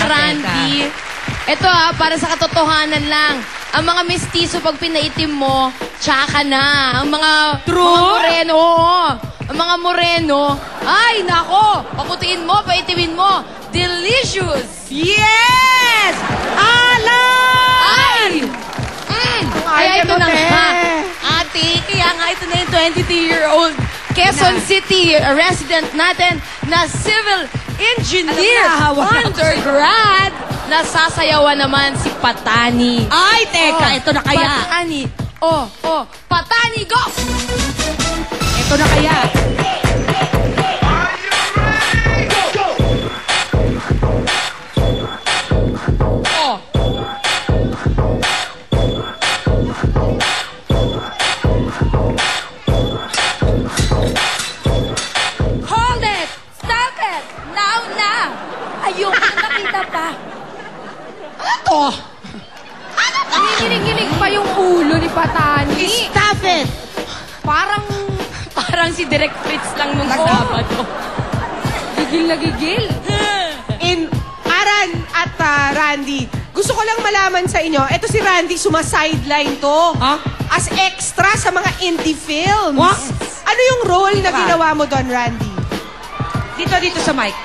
Randy. Ito para sa katotohanan lang. Ang mga mestizo, pag pinaitim mo, tsaka na. Ang mga moreno, ang mga moreno, ay, nako, paputiin mo, paitimin mo. Delicious! Yes! Alan! Ay! Kaya ito na nga. Ate, kaya nga ito na yung 22-year-old Quezon City resident natin na civil engineer undergrad. Nasasayawan naman si Patani. Ay, teka, ito na kaya. Patani. Patani, go! Ito na kaya. Hold it! Stop it! Now na! Ayoko na nakita pa. Ito. Nanginginig pa yung ulo ni Patani. Stop it! Parang si Direk Fritz lang nung Sabado. Gigil na gigil. Aran at Randy, gusto ko lang malaman sa inyo, ito si Randy sumasideline to. As extra sa mga indie films. What? Ano yung role na ginawa mo doon, Randy? Dito sa mic.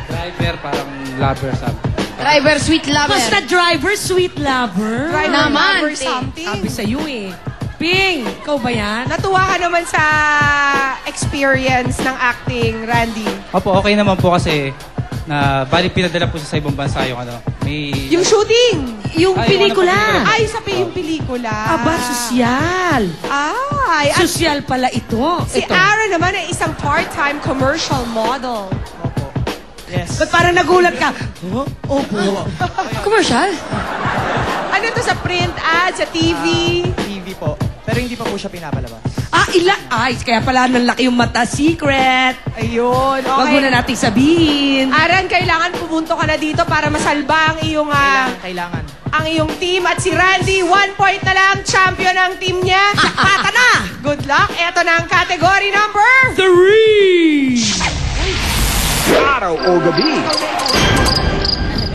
Driver, parang lover sabi. Driver, sweet lover. Basta driver, sweet lover. Naman, Or something. Sabi sa'yo eh. Ping, ikaw ba yan? Natuwa ka naman sa experience ng acting, Randy. Opo, okay naman po kasi na bali pinadala po sa ibang bansa yung ano. Yung shooting. Yung Ay, pelikula. Ay, yung pelikula. Aba, sosyal. Ay, Sosyal pala ito. si Aaron naman ay isang part-time commercial model. Yes. Ba't parang nagulat ka? Opo. Commercial? Ano to, sa print ad, sa TV? TV po. Pero hindi pa po siya pinapalabas. Ay, kaya pala ng laki yung mata. Secret. Ayun, okay. Wag muna nating sabihin. Aaron, kailangan pumunto ka na dito para masalba ang iyong, Kailangan. ang iyong team. At si Randy, 1 point na lang, champion ang team niya. Pata na! Good luck. Ito na ang category number 3! Araw o gabi.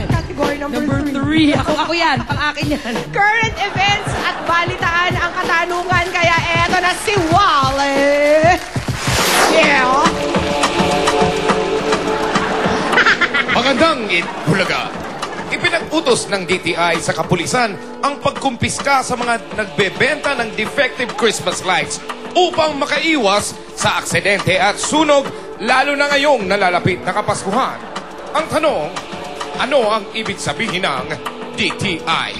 Category number 3. 3. Ako yan. Pang-akin yan. Current events at balitaan ang katanungan. Kaya eto na si Wally. Yeah. Magandang Itbulaga. Ipinag-utos ng DTI sa kapulisan ang pagkumpiska sa mga nagbebenta ng defective Christmas lights upang makaiwas sa aksidente at sunog lalo na ngayong nalalapit na Kapaskuhan. Ang tanong, ano ang ibig sabihin ng DTI?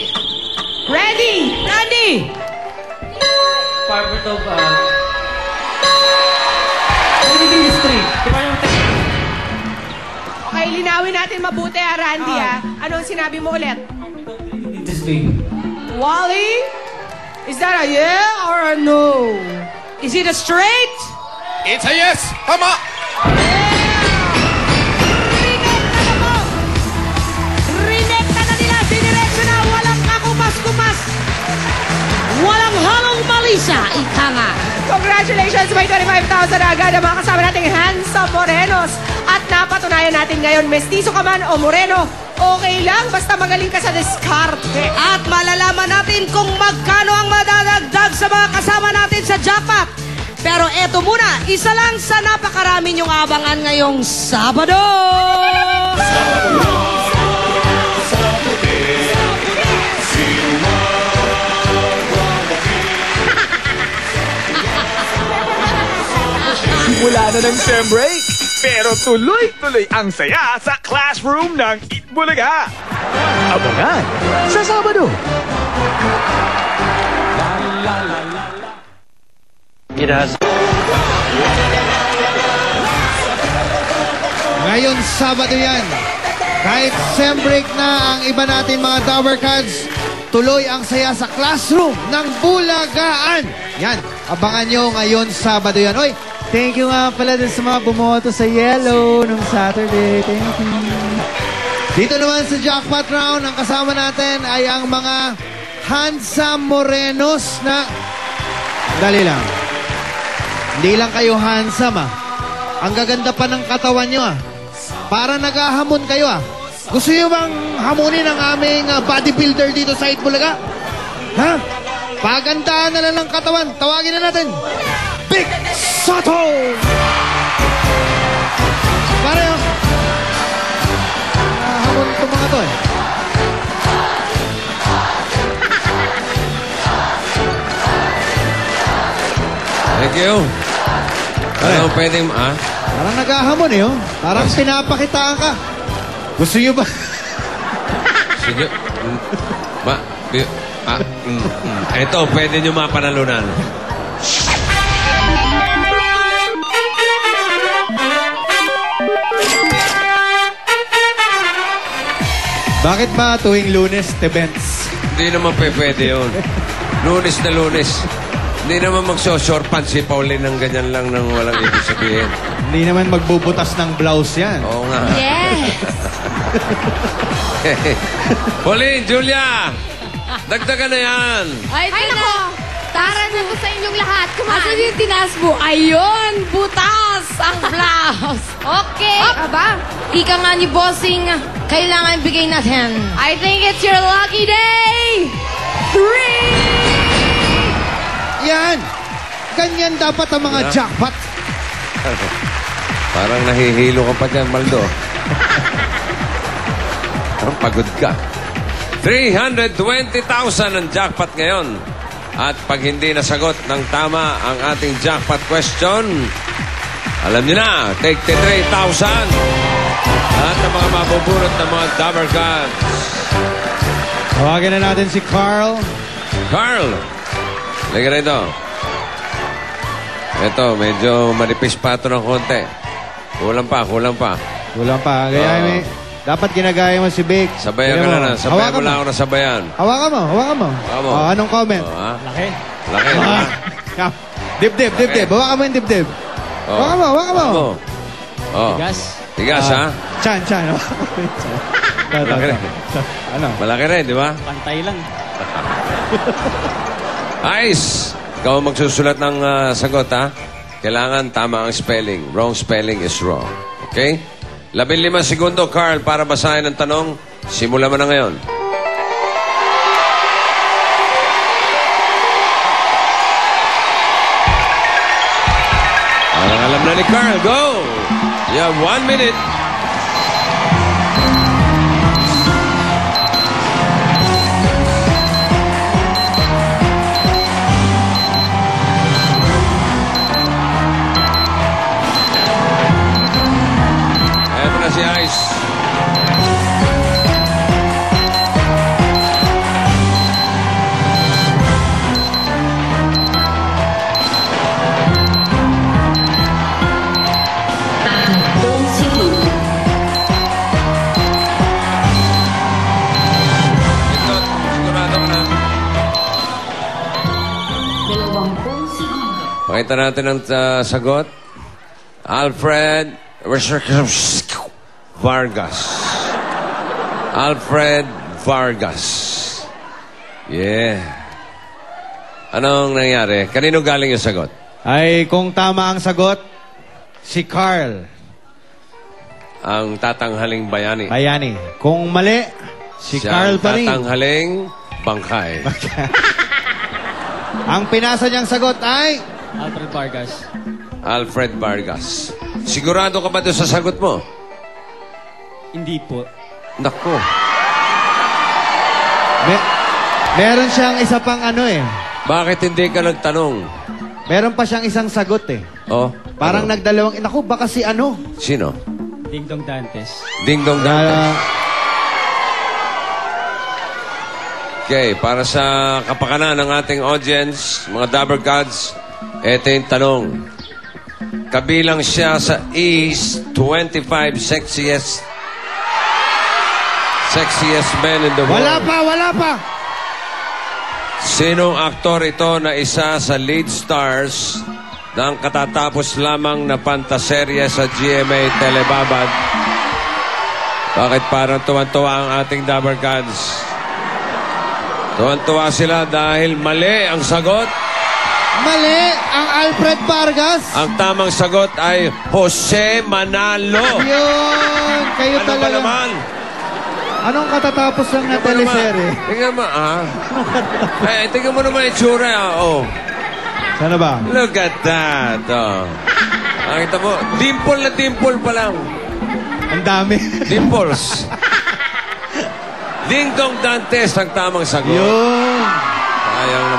Ready? Randy! Part of industry. Diba yung Okay, linawin natin mabuti, Randy, Anong sinabi mo ulit? industry? Wally? Is that a yeah or a no? Is it a straight? It's a yes! Tama! Rinekta na nila. Diniretso na. Walang kakumas-kumas. Walang halong malisa. Ika nga. Congratulations! May 25,000 agad ang mga kasama nating handsome morenos. At napatunayan natin ngayon, mestizo ka man o moreno, okay lang, basta magaling ka sa diskarte. At malalaman natin kung magkano ang madadagdag sa mga kasama natin sa jackpot. Pero eto muna, isa lang sa napakarami niyong abangan ngayong Sabado. Simula na ng SEM break. Pero tuloy-tuloy ang saya sa classroom ng Itbulaga. Abangan sa Sabado. It has. Ngayon, Sabado yan. Kahit SEM break na ang iba natin mga Tower Cards, tuloy ang saya sa classroom ng Bulagaan. Yan, abangan nyo ngayon, Sabado yan. Oy, thank you nga pala din sa mga bumoto sa yellow nung Saturday. Thank you. Dito naman sa jackpot round, ang kasama natin ay ang mga handsome morenos na... Dali lang. Hindi lang kayo handsome, Ang gaganda pa ng katawan nyo, Para naghahamon kayo, Gusto niyo bang hamunin ang aming bodybuilder dito sa Itbulaga? Ha? Pagandahan na lang ng katawan. Tawagin na natin. Big Soto! Pare, hamon itong mga to eh. Thank you. Ano pwedeng, Parang naghahamon eh, oh. Parang pinapakitaan ka. Gusto niyo ba? Sige. Ito, pwede nyo mapanalunan. Bakit ba tuwing Lunes, Tebens? Hindi naman pwede yun. Lunes na Lunes. Hindi naman magsosorpan si Pauline ng ganyan lang nang walang ibig sabihin. Hindi naman magbubutas ng blouse yan. Oo nga. Yes! Pauline, Julia! Dagdagan na yan! Ay, nako! Tara na po sa inyong lahat. Asa yung tinaas mo? Ayun! Butas ang blouse! Okay! Aba? Ika nga ni Bossing, kailangan bigay natin. I think it's your lucky day! 3! Yan! Ganyan dapat ang mga jackpot. Parang nahihilo ka pa dyan, Maldo. Parang pagod ka. 320,000 ang jackpot ngayon. At pag hindi nasagot ng tama ang ating jackpot question, alam niyo na, take 3,000. At ang mga mabubunot ng mga Dabber Gods. Tawagin na natin si Carl. Carl! Liga na ito. Ito, medyo manipis pa ito ng konti. Kulang pa. Kulang pa. Gaya dapat ginagaya mo si Vic. Sabayan ka na. Sabayan mo lang ako na sabayan. Hawakan mo. Anong comment? Laki. Dibdib. Hawakan mo yung dibdib. Hawakan mo. Tigas, ha? Chan. Malaki rin. Ano? Malaki rin, di ba? Pantay lang. Ice! Ikaw ang magsusulat ng sagot, ha? Kailangan tama ang spelling. Wrong spelling is wrong. Okay? 15 segundo, Carl, para basahin ang tanong. Simulan mo na ngayon. Alam na ni Carl. Go! You have 1 minute. Si Ice. Pakita natin ang sagot. Alfred Vargas. Alfred Vargas. Yeah. Anong nangyari? Kanino galing yung sagot? Ay, kung tama ang sagot, si Carl. Ang tatanghaling bayani. Bayani. Kung mali, si Carl pa rin. Tatanghaling bangkay. Ang pinasa niyang sagot ay... Alfred Vargas. Alfred Vargas. Sigurado ka ba doon sa sagot mo? Hindi po. Naku. Meron siyang isa pang Bakit hindi ka nagtanong? Meron pa siyang isang sagot eh. Oh? Parang nagdalawang... Naku, baka si Sino? Ding Dong Dantes. Ding Dong Dantes. Okay, para sa kapakanan ng ating audience, mga Dabber Gods, eto yung tanong. Kabilang siya sa East 25 sexiest men in the world. Wala pa. Sinong aktor ito na isa sa lead stars ng katatapos lamang na pantaserye sa GMA Telebabad? Bakit parang tuwan-tuwa ang ating Dabber Gods? Tuwan-tuwa sila dahil mali ang sagot. Mali ang Alfred Vargas. Ang tamang sagot ay Jose Manalo. Yun, kayo Ano ba talaga. naman? Anong katatapos lang na teleserye? Tingnan mo, Ay, tingnan mo naman yung tsura, oh. Sana ba? Look at that, oh. Nakita mo, dimple na dimple pa lang. Ang dami. Dimples. Ding Dong Dantes ang tamang sagot. Yun. Sayang naman.